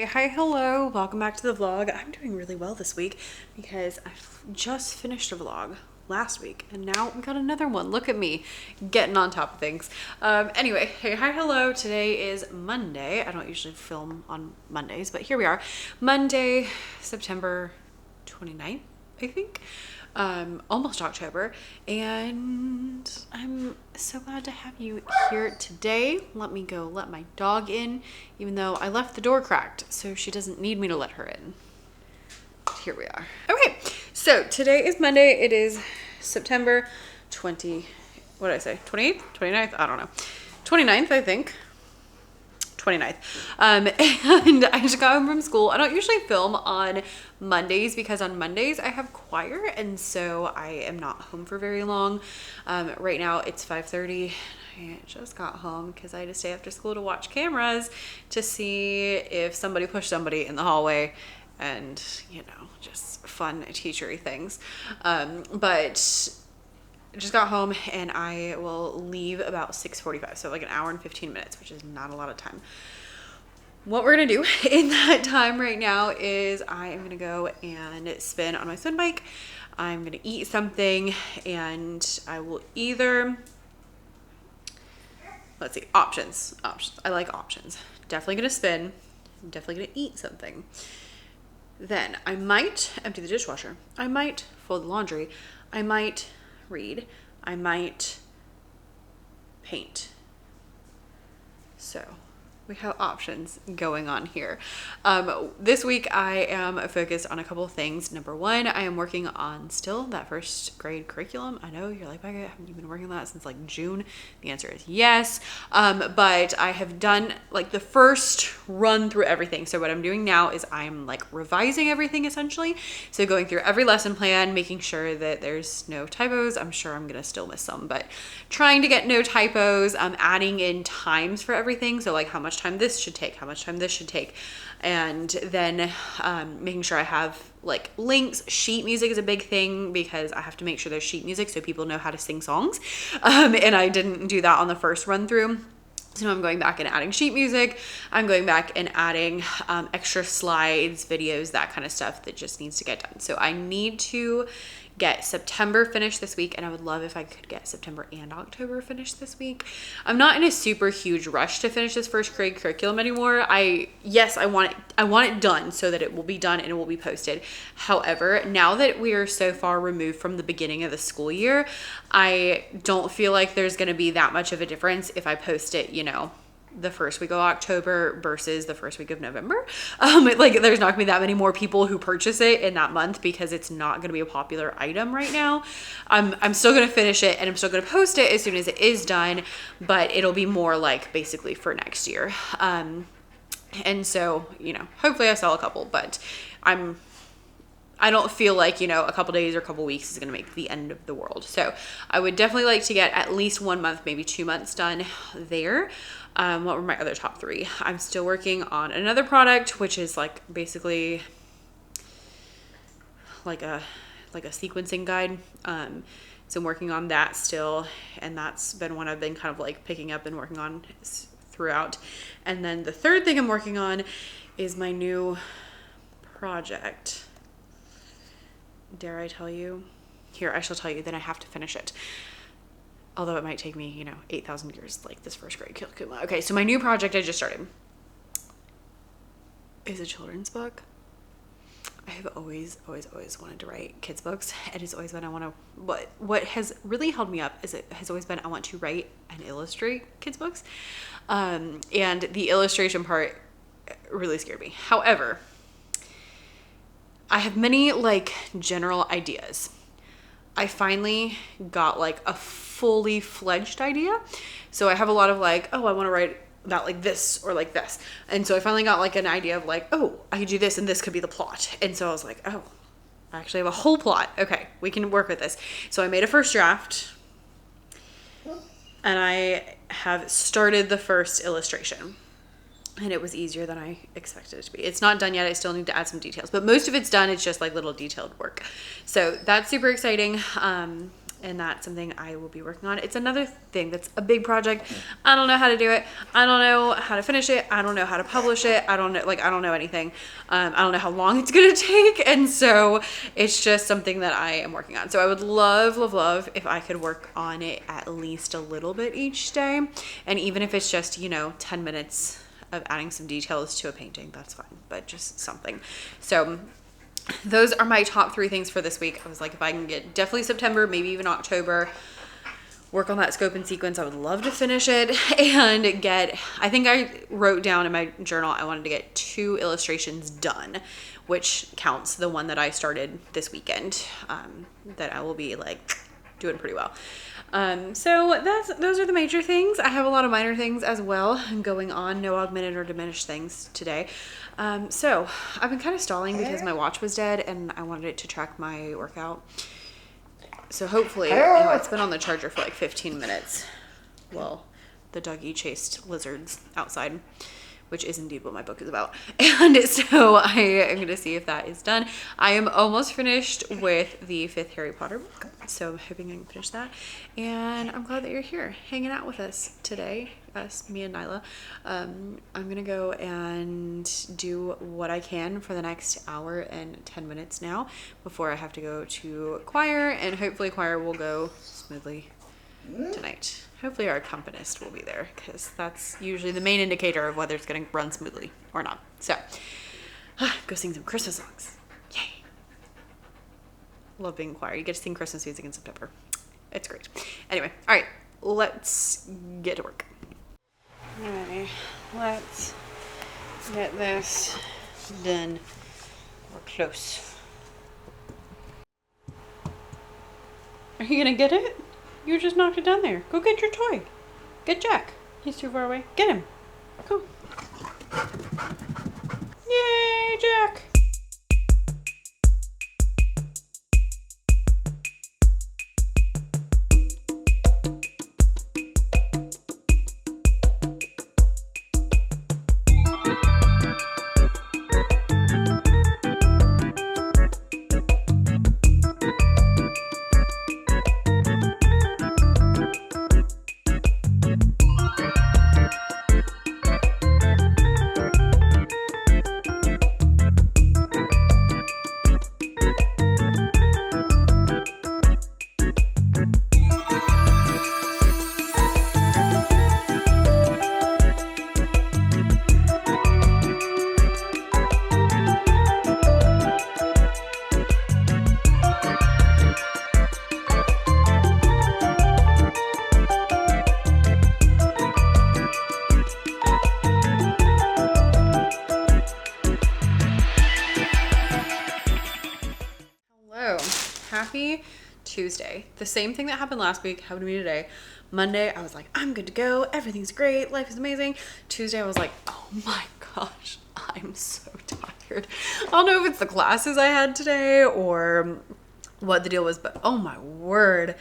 Hi, hello, welcome back to the vlog. I'm doing really well this week because I just finished a vlog last week and now we got another one. Look at me getting on top of things. Anyway, hey, hi, hello. Today is Monday. I don't usually film on Mondays, but here we are. Monday, September 29th, I think. Almost October, and I'm so glad to have you here today. Let me go let my dog in, even though I left the door cracked, so she doesn't need me to let her in. Here we are. Okay, so today is Monday. It is September 20, what did I say? 28th? 29th? I don't know. 29th, I think. 29th. And I just got home from school. I don't usually film on Mondays because on Mondays I have choir, and so I am not home for very long. Right now it's 5:30. I just got home because I had to stay after school to watch cameras to see if somebody pushed somebody in the hallway, and you know, just fun teachery things. But I just got home and I will leave about 6:45, so like an hour and 15 minutes, which is not a lot of time. What we're gonna do in that time right now is I am gonna go and spin on my swim bike. I'm gonna eat something, and I will either, let's see, options. I like options. Definitely gonna spin. I'm definitely gonna eat something. Then I might empty the dishwasher. I might fold the laundry. I might read. I might paint. So we have options going on here. This week I am focused on a couple of things. Number one, I am working on still that first grade curriculum. I know you're like, haven't you been working on that since like June? The answer is yes. But I have done like the first run through everything. So what I'm doing now is I'm like revising everything essentially. So going through every lesson plan, making sure that there's no typos. I'm sure I'm gonna still miss some, but trying to get no typos. I'm adding in times for everything. So like how much time this should take, how much time this should take, and then making sure I have like links. Sheet music is a big thing because I have to make sure there's sheet music so people know how to sing songs, and I didn't do that on the first run through. So I'm going back and adding sheet music. I'm going back and adding extra slides, videos, that kind of stuff that just needs to get done. So I need to get September finished this week, and I would love if I could get September and October finished this week. I'm not in a super huge rush to finish this first grade curriculum anymore. I want it done so that it will be done and it will be posted. However, now that we are so far removed from the beginning of the school year, I don't feel like there's going to be that much of a difference if I post it, you know, the first week of October versus the first week of November. Like there's not gonna be that many more people who purchase it in that month because it's not gonna be a popular item right now. I'm still gonna finish it and I'm still gonna post it as soon as it is done, but it'll be more like basically for next year. And so, you know, hopefully I sell a couple, but I don't feel like, you know, a couple days or a couple weeks is going to make the end of the world. So I would definitely like to get at least 1 month, maybe 2 months done there. What were my other top three? I'm still working on another product, which is like basically like a sequencing guide. So I'm working on that still, and that's been one I've been kind of like picking up and working on throughout. And then the third thing I'm working on is my new project. Dare I tell you? Here, I shall tell you, then I have to finish it. Although it might take me, you know, 8,000 years, like this first grade curriculum. Okay, so my new project I just started is a children's book. I have always wanted to write kids books. It has always been, what has really held me up is it has always been, I want to write and illustrate kids books. And the illustration part really scared me. However, I have many like general ideas. I finally got like a fully fledged idea. So I have a lot of like, oh, I want to write about like this or like this. And so I finally got like an idea of like, oh, I could do this and this could be the plot. And so I was like, oh, I actually have a whole plot. Okay, we can work with this. So I made a first draft and I have started the first illustration. And it was easier than I expected it to be. It's not done yet. I still need to add some details, but most of it's done. It's just like little detailed work. So that's super exciting. and that's something I will be working on. It's another thing that's a big project. I don't know how to do it. I don't know how to finish it. I don't know how to publish it. I don't know anything. I don't know how long it's gonna take, and so it's just something that I am working on. So I would love if I could work on it at least a little bit each day, and even if it's just 10 minutes of adding some details to a painting, that's fine, but just something. So those are my top 3 things for this week. I was like, if I can get definitely September, maybe even October, work on that scope and sequence, I would love to finish it and I think I wrote down in my journal, I wanted to get 2 illustrations done, which counts the one that I started this weekend, that I will be like doing pretty well. So those are the major things. I have a lot of minor things as well going on, no augmented or diminished things today. So I've been kind of stalling because my watch was dead and I wanted it to track my workout. So hopefully, it's been on the charger for like 15 minutes. Well, the doggy chased lizards outside, which is indeed what my book is about. And so I am going to see if that is done. I am almost finished with the 5th Harry Potter book, so I'm hoping I can finish that. And I'm glad that you're here hanging out with us today, me and Nyla. I'm going to go and do what I can for the next hour and 10 minutes now before I have to go to choir, and hopefully choir will go smoothly tonight. Hopefully our accompanist will be there, because that's usually the main indicator of whether it's going to run smoothly or not. So, go sing some Christmas songs. Yay. Love being in choir. You get to sing Christmas music in September. It's great. Anyway, all right, let's get to work. Alrighty, let's get this done. We're close. Are you going to get it? You just knocked it down there. Go get your toy. Get Jack. He's too far away. Get him. Go. Yay, Jack. Happy Tuesday. The same thing that happened last week happened to me today. Monday, I was like, I'm good to go. Everything's great. Life is amazing. Tuesday, I was like, oh my gosh, I'm so tired. I don't know if it's the classes I had today or what the deal was, but oh my word,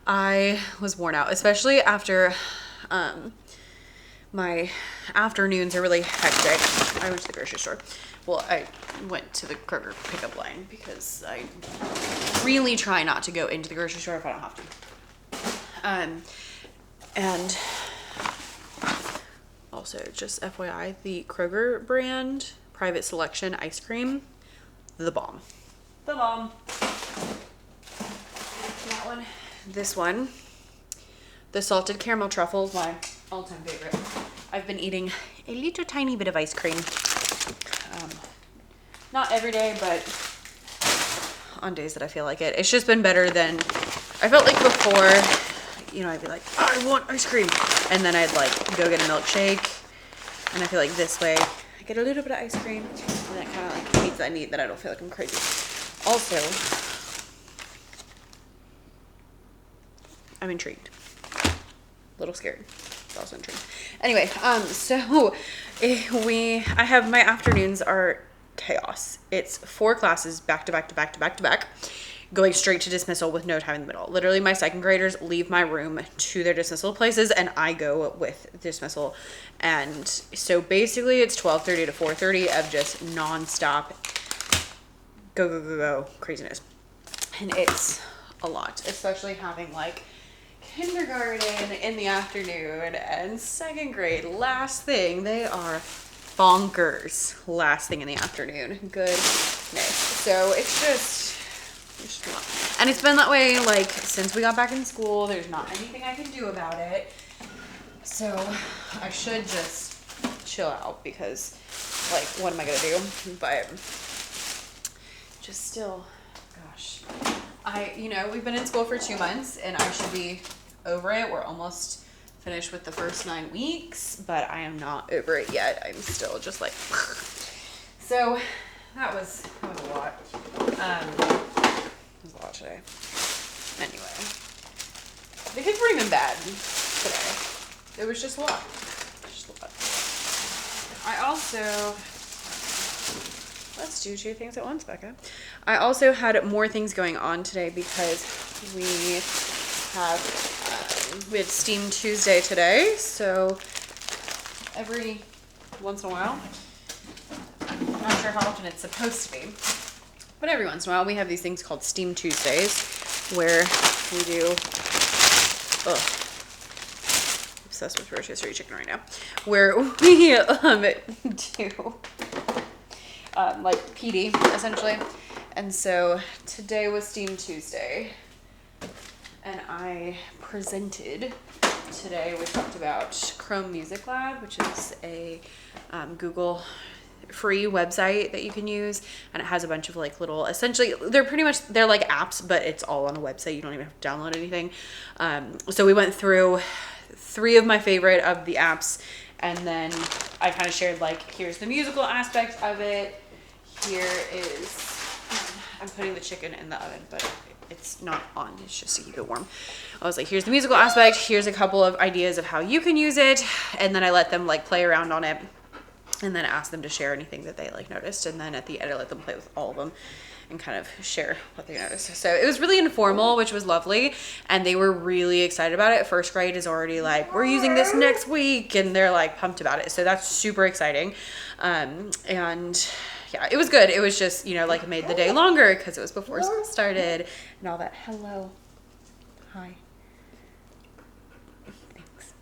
I was worn out, especially after my afternoons are really hectic. I went to the grocery store. Well, I went to the Kroger pickup line because I really try not to go into the grocery store if I don't have to. And also, just FYI, the Kroger brand Private Selection ice cream, the bomb. The bomb. That one. This one. The salted caramel truffles, my all-time favorite. I've been eating a little tiny bit of ice cream. Not every day, but on days that I feel like it. It's just been better than, I felt like before, you know, I'd be like, I want ice cream. And then I'd like go get a milkshake. And I feel like this way, I get a little bit of ice cream. And that kind of like meets that need that I don't feel like I'm crazy. Also, I'm intrigued. A little scared. But also intrigued. Anyway, so I have my afternoons are chaos. It's 4 classes back to back to back to back to back, going straight to dismissal with no time in the middle. Literally, my second graders leave my room to their dismissal places and I go with dismissal. And so basically it's 12:30 to 4:30 of just nonstop go craziness. And it's a lot, especially having like kindergarten in the afternoon and second grade last thing. They are bonkers last thing in the afternoon. Goodness. So it's just a lot. And it's been that way like since we got back in school. There's not anything I can do about it. So I should just chill out because like what am I gonna do? But just still, gosh, we've been in school for 2 months and I should be over it. We're almost finished with the first 9 weeks, but I am not over it yet. I'm still just like, so that was a lot. It was a lot today. Anyway, the kids weren't even bad today. It was just a lot. I also, let's do 2 things at once, Becca. I also had more things going on today because we had Steam Tuesday today. So every once in a while, I'm not sure how often it's supposed to be, but every once in a while we have these things called Steam Tuesdays where we do, obsessed with rotisserie chicken right now, where we do like PD essentially. And so today was Steam Tuesday and I presented today. We talked about Chrome Music Lab, which is a Google free website that you can use, and it has a bunch of like little, essentially they're like apps, but it's all on a website. You don't even have to download anything. So we went through 3 of my favorite of the apps, and then I kind of shared like, here's the musical aspect of it. Here is, I'm putting the chicken in the oven, but it's not on, it's just to keep it warm. I was like, here's the musical aspect, here's a couple of ideas of how you can use it, and then I let them like play around on it, and then ask them to share anything that they like noticed, and then at the end I let them play with all of them and kind of share what they noticed. So it was really informal, which was lovely, and they were really excited about it. First grade is already like, we're using this next week, and they're like pumped about it. So that's super exciting. And yeah, it was good. It was just, like it made the day longer because it was before school started and all that. Hello. Hi. Thanks.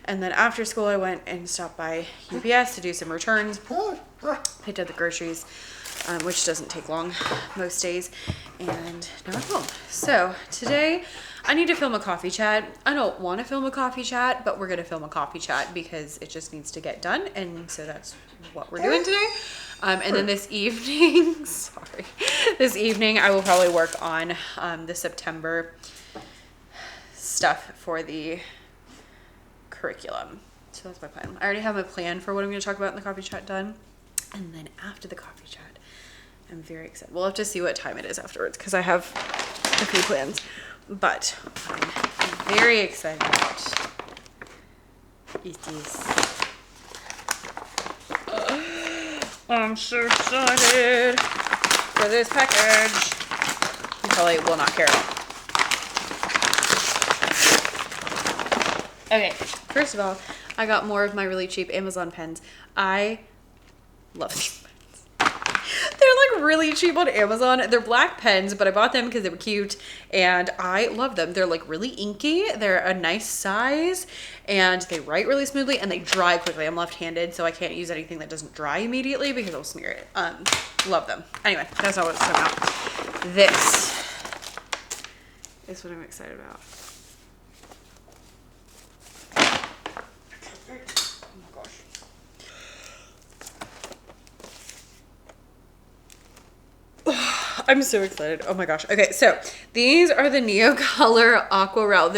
And then after school, I went and stopped by UPS to do some returns. Picked up the groceries, which doesn't take long most days. And now I'm home. So today I need to film a coffee chat. I don't want to film a coffee chat, but we're going to film a coffee chat because it just needs to get done. And so that's what we're doing today. And then this evening, this evening I will probably work on the September stuff for the curriculum. So that's my plan. I already have my plan for what I'm going to talk about in the coffee chat done. And then after the coffee chat, I'm very excited. We'll have to see what time it is afterwards because I have a few plans. But I'm very excited about it is. I'm so excited for this package. You probably will not care at all. Okay, first of all, I got more of my really cheap Amazon pens. I love these pens. They're like really cheap on Amazon. They're black pens, but I bought them because they were cute and I love them. They're like really inky. They're a nice size and they write really smoothly and they dry quickly. I'm left-handed, so I can't use anything that doesn't dry immediately because I'll smear it. Love them. Anyway, that's not what it's about. This is what I'm excited about. I'm so excited. Oh my gosh. Okay, so these are the Neocolor Aquarelle.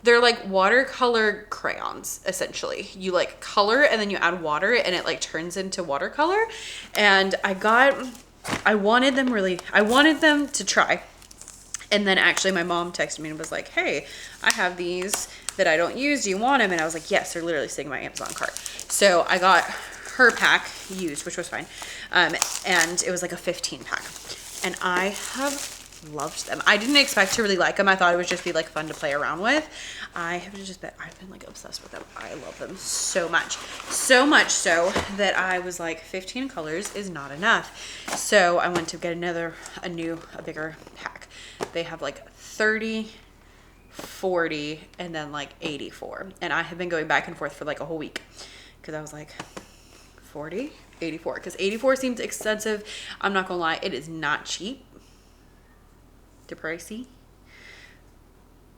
They're like watercolor crayons, essentially. You like color and then you add water and it like turns into watercolor. And I wanted them to try. And then actually my mom texted me and was like, hey, I have these that I don't use. Do you want them? And I was like, yes, they're literally sitting in my Amazon cart. So I got her pack used, which was fine. And it was like a 15 pack. And I have loved them. I didn't expect to really like them. I thought it would just be like fun to play around with. I've been like obsessed with them. I love them so much. So much so that I was like 15 colors is not enough. So I went to get a bigger pack. They have like 30, 40, and then like 84. And I have been going back and forth for like a whole week because I was like 40, 84, because 84 seems expensive. I'm not gonna lie, it is not cheap. They're pricey.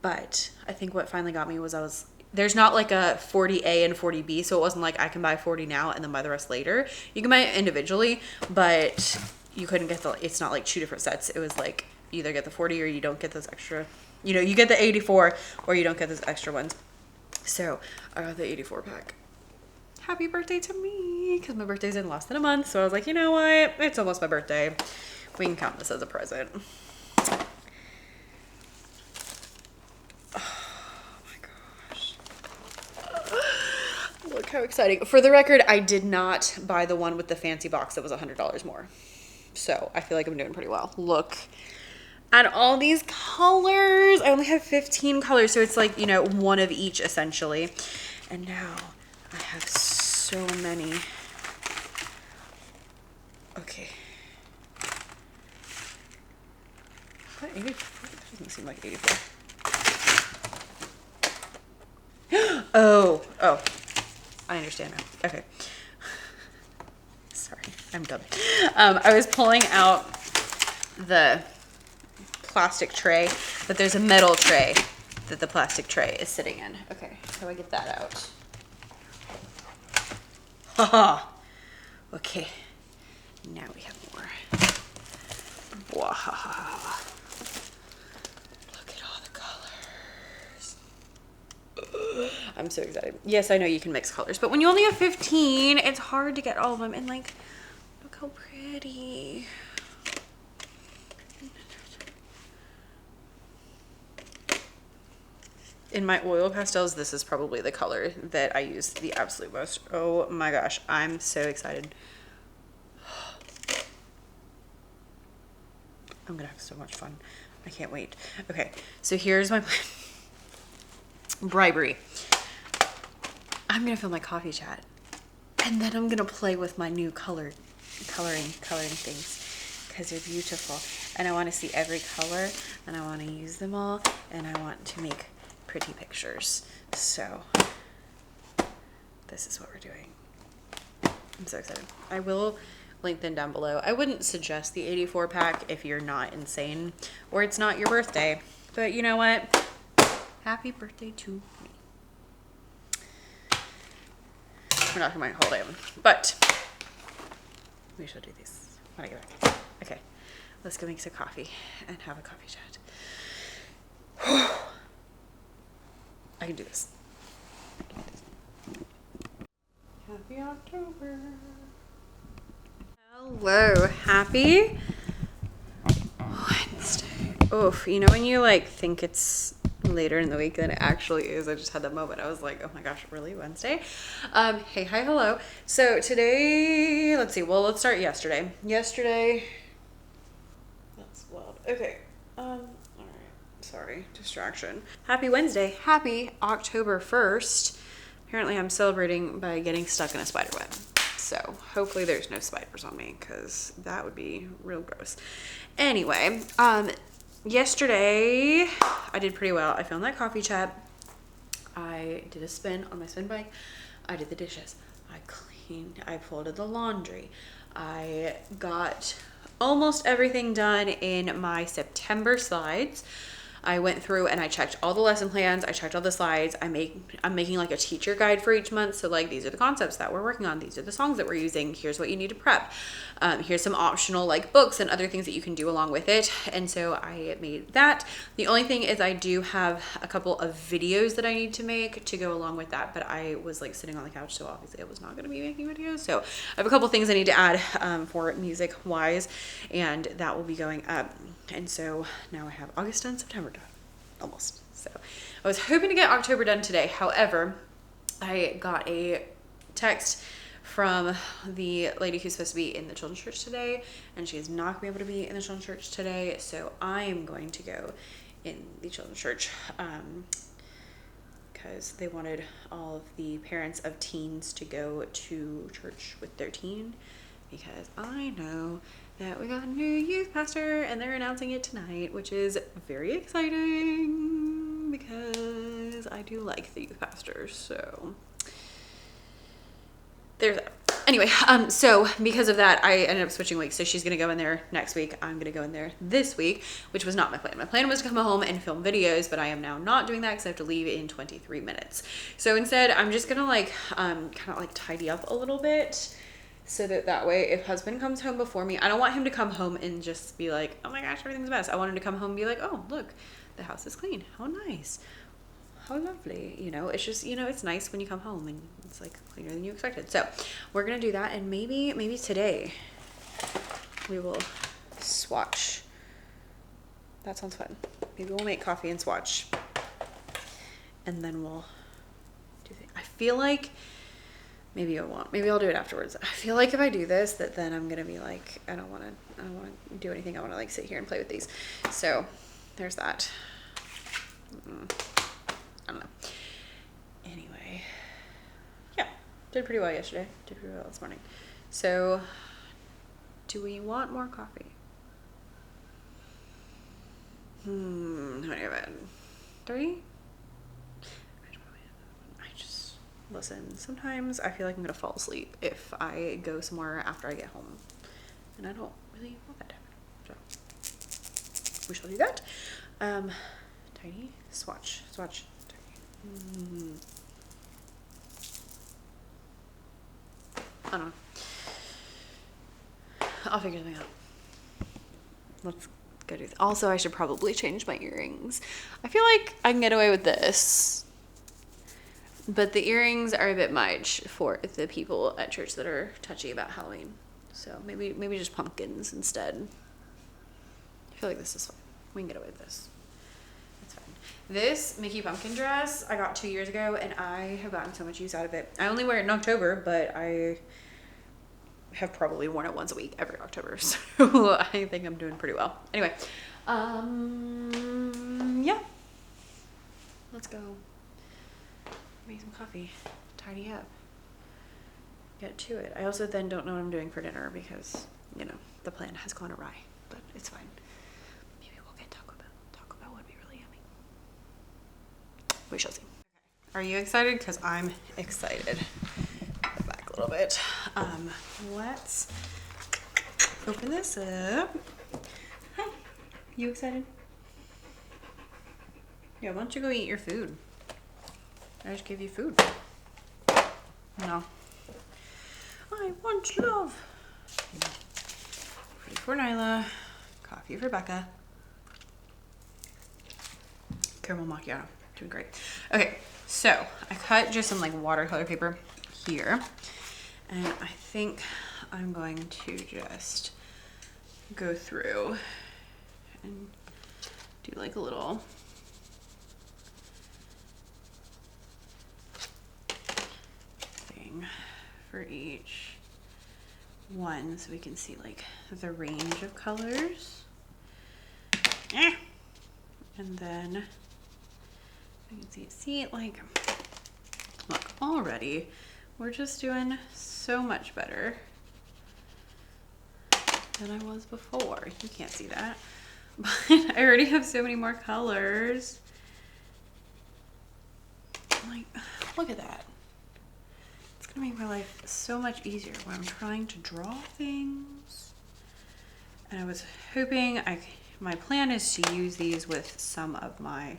But I think what finally got me was there's not like a 40A and 40B, so it wasn't like I can buy 40 now and then buy the rest later. You can buy it individually, but you couldn't get it's not like two different sets. It was like you either get the 40 or you don't get those extra, you get the 84 or you don't get those extra ones. So I got the 84 pack. Happy birthday to me, because my birthday's in less than a month. So I was like, you know what? It's almost my birthday. We can count this as a present. Look how exciting. For the record, I did not buy the one with the fancy box that was $100 more. So I feel like I'm doing pretty well. Look at all these colors. I only have 15 colors, so it's like, one of each essentially. And now I have so many. Okay. What, 84? That doesn't seem like 84. Oh. I understand now. Okay. Sorry, I'm dumb. I was pulling out the plastic tray, but there's a metal tray that the plastic tray is sitting in. Okay, how do I get that out? Haha. Okay. Now we have more. Wow. Look at all the colors. I'm so excited. Yes, I know you can mix colors, but when you only have 15, it's hard to get all of them. And like, look how pretty. In my oil pastels, this is probably the color that I use the absolute most. Oh my gosh, I'm so excited. I'm gonna have so much fun. I can't wait. Okay, so here's my plan. Bribery. I'm gonna film my coffee chat, and then I'm gonna play with my new coloring things, because they're beautiful, and I want to see every color, and I want to use them all, and I want to make pretty pictures. So this is what we're doing. I'm so excited. I will link them down below. I wouldn't suggest the 84 pack if you're not insane or it's not your birthday, but you know what? Happy birthday to me. We're not gonna hold it, but we should do these when I get back. Okay, let's go make some coffee and have a coffee chat. I can do this. Happy October. Hello, happy Wednesday. Oof, when you like think it's later in the week than it actually is. I just had that moment. I was like, oh my gosh, really, Wednesday? Hey, hi, hello. So today, let's see. Well, let's start yesterday. Yesterday, that's wild. Okay. All right. Sorry, distraction. Happy Wednesday. Happy October 1st. Apparently I'm celebrating by getting stuck in a spider web. So hopefully there's no spiders on me, because that would be real gross. Anyway, yesterday I did pretty well. I filmed that coffee chat. I did a spin on my spin bike. I did the dishes. I cleaned. I folded the laundry. I got almost everything done in my September slides. I went through and I checked all the lesson plans. I checked all the slides. I'm making like a teacher guide for each month. So like, these are the concepts that we're working on. These are the songs that we're using. Here's what you need to prep. Here's some optional like books and other things that you can do along with it. And so I made that. The only thing is I do have a couple of videos that I need to make to go along with that. But I was like sitting on the couch, so obviously I was not going to be making videos. So I have a couple things I need to add for music wise, and that will be going up. And so now I have August and September done, almost. So I was hoping to get October done today. However, I got a text from the lady who's supposed to be in the children's church today, and she is not going to be able to be in the children's church today, so I am going to go in the children's church because they wanted all of the parents of teens to go to church with their teen, because I know that we got a new youth pastor and they're announcing it tonight, which is very exciting because I do like the youth pastors. So there's that. Anyway, so because of that, I ended up switching weeks. So she's going to go in there next week. I'm going to go in there this week, which was not my plan. My plan was to come home and film videos, but I am now not doing that because I have to leave in 23 minutes. So instead, I'm just going to like, kind of like tidy up a little bit, so that way if husband comes home before me, I don't want him to come home and just be like, oh my gosh, everything's a mess. I want him to come home and be like, oh, look, the house is clean. How nice. How lovely. You know, it's just, you know, it's nice when you come home and it's like cleaner than you expected. So we're going to do that. And maybe today we will swatch. That sounds fun. Maybe we'll make coffee and swatch. And then we'll do things. I feel like maybe I won't. Maybe I'll do it afterwards. I feel like if I do this, that then I'm gonna be like, I don't want to do anything. I want to like sit here and play with these. So there's that. I don't know. Anyway, yeah, did pretty well yesterday. Did pretty well this morning. So, do we want more coffee? How many have I had? 3? Listen, sometimes I feel like I'm gonna fall asleep if I go somewhere after I get home, and I don't really want that to happen. So we shall do that. Tiny swatch, tiny. I don't know. I'll figure something out. Let's go do. Also, I should probably change my earrings. I feel like I can get away with this. But the earrings are a bit much for the people at church that are touchy about Halloween. So maybe just pumpkins instead. I feel like this is fine. We can get away with this. It's fine. This Mickey pumpkin dress I got 2 years ago, and I have gotten so much use out of it. I only wear it in October, but I have probably worn it once a week every October. So I think I'm doing pretty well. Anyway, yeah. Let's go. Make some coffee, tidy up, get to it. I also then don't know what I'm doing for dinner because, you know, the plan has gone awry, but it's fine. Maybe we'll get Taco Bell. Taco Bell would be really yummy. We shall see. Are you excited? Because I'm excited. Go back a little bit. Let's open this up. Hi. You excited? Yeah, why don't you go eat your food? I just gave you food. No. I want love. Food for Nyla. Coffee for Becca. Caramel macchiato. Doing great. Okay, so I cut just some like watercolor paper here. And I think I'm going to just go through and do like a little for each one so we can see like the range of colors. And then you can see like, look, already we're just doing so much better than I was before. You can't see that, but I already have so many more colors. Like, look at that. It's gonna make my life so much easier when I'm trying to draw things. And I was hoping my plan is to use these with some of my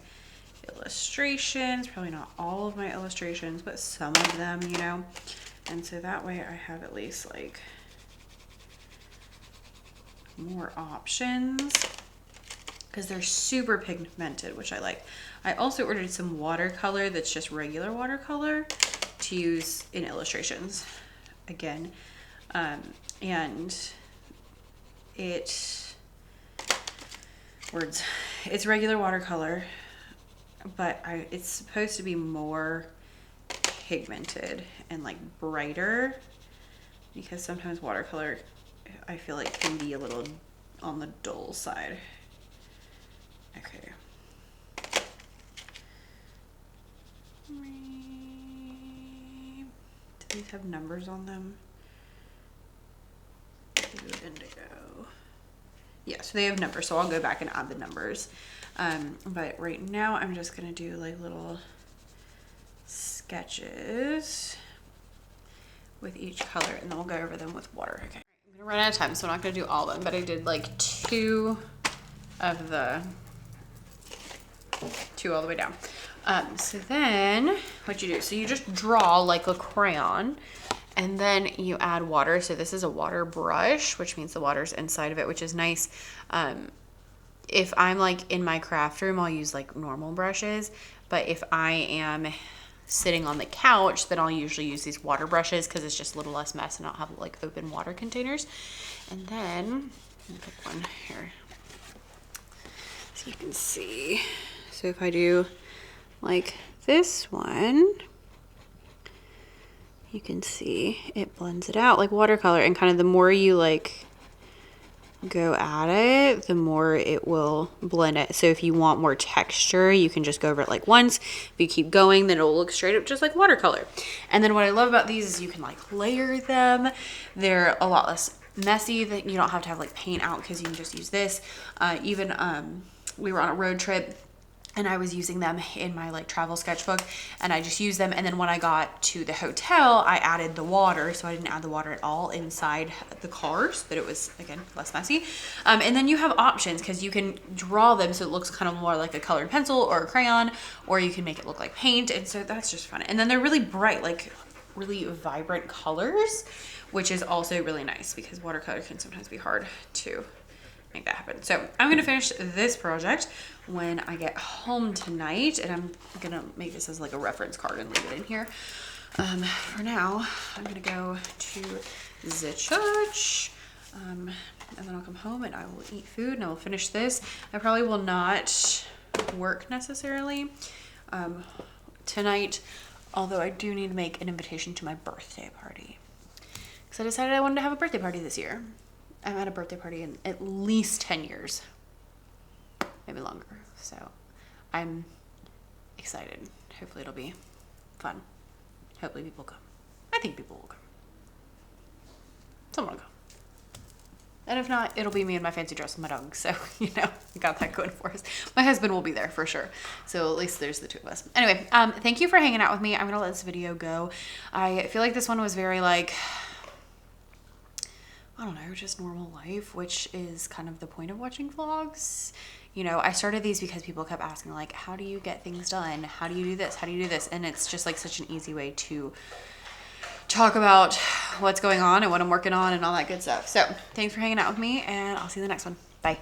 illustrations, probably not all of my illustrations, but some of them, you know. And so that way I have at least like more options because they're super pigmented, which I like. I also ordered some watercolor that's just regular watercolor to use in illustrations again, and it's regular watercolor, but it's supposed to be more pigmented and like brighter because sometimes watercolor, I feel like, can be a little on the dull side. Okay. Do these have numbers on them? Blue indigo. Yeah, so they have numbers, so I'll go back and add the numbers. But right now I'm just gonna do like little sketches with each color, and then we'll go over them with water. Okay. I'm gonna run out of time, so I'm not gonna do all of them, but I did like two all the way down. So then what you do, so you just draw like a crayon, and then you add water. So this is a water brush, which means the water's inside of it, which is nice. If I'm like in my craft room, I'll use like normal brushes, but if I am sitting on the couch, then I'll usually use these water brushes because it's just a little less mess and I'll have like open water containers. And then I'll pick one here so you can see. So if I do like this one, you can see it blends it out like watercolor, and kind of the more you like go at it, the more it will blend it. So if you want more texture, you can just go over it like once. If you keep going, then it'll look straight up just like watercolor. And then what I love about these is you can like layer them. They're a lot less messy, that you don't have to have like paint out because you can just use this. We were on a road trip and I was using them in my like travel sketchbook, and I just used them. And then when I got to the hotel, I added the water. So I didn't add the water at all inside the cars, so that it was, again, less messy. And then you have options because you can draw them so it looks kind of more like a colored pencil or a crayon, or you can make it look like paint. And so that's just fun. And then they're really bright, like really vibrant colors, which is also really nice because watercolor can sometimes be hard to make that happen. So I'm gonna finish this project when I get home tonight, and I'm gonna make this as like a reference card and leave it in here. For now, I'm gonna go to the church, and then I'll come home and I will eat food and I will finish this. I probably will not work necessarily tonight, although I do need to make an invitation to my birthday party because I decided I wanted to have a birthday party this year. I haven't had a birthday party in at least 10 years, maybe longer. So I'm excited. Hopefully it'll be fun. Hopefully people come. I think people will come. Someone will come. And if not, it'll be me in my fancy dress with my dog. So, you know, we got that going for us. My husband will be there for sure. So at least there's the two of us. Anyway, thank you for hanging out with me. I'm going to let this video go. I feel like this one was very like, I don't know, just normal life, which is kind of the point of watching vlogs. You know, I started these because people kept asking like, how do you get things done? How do you do this? How do you do this? And it's just like such an easy way to talk about what's going on and what I'm working on and all that good stuff. So thanks for hanging out with me, and I'll see you in the next one. Bye.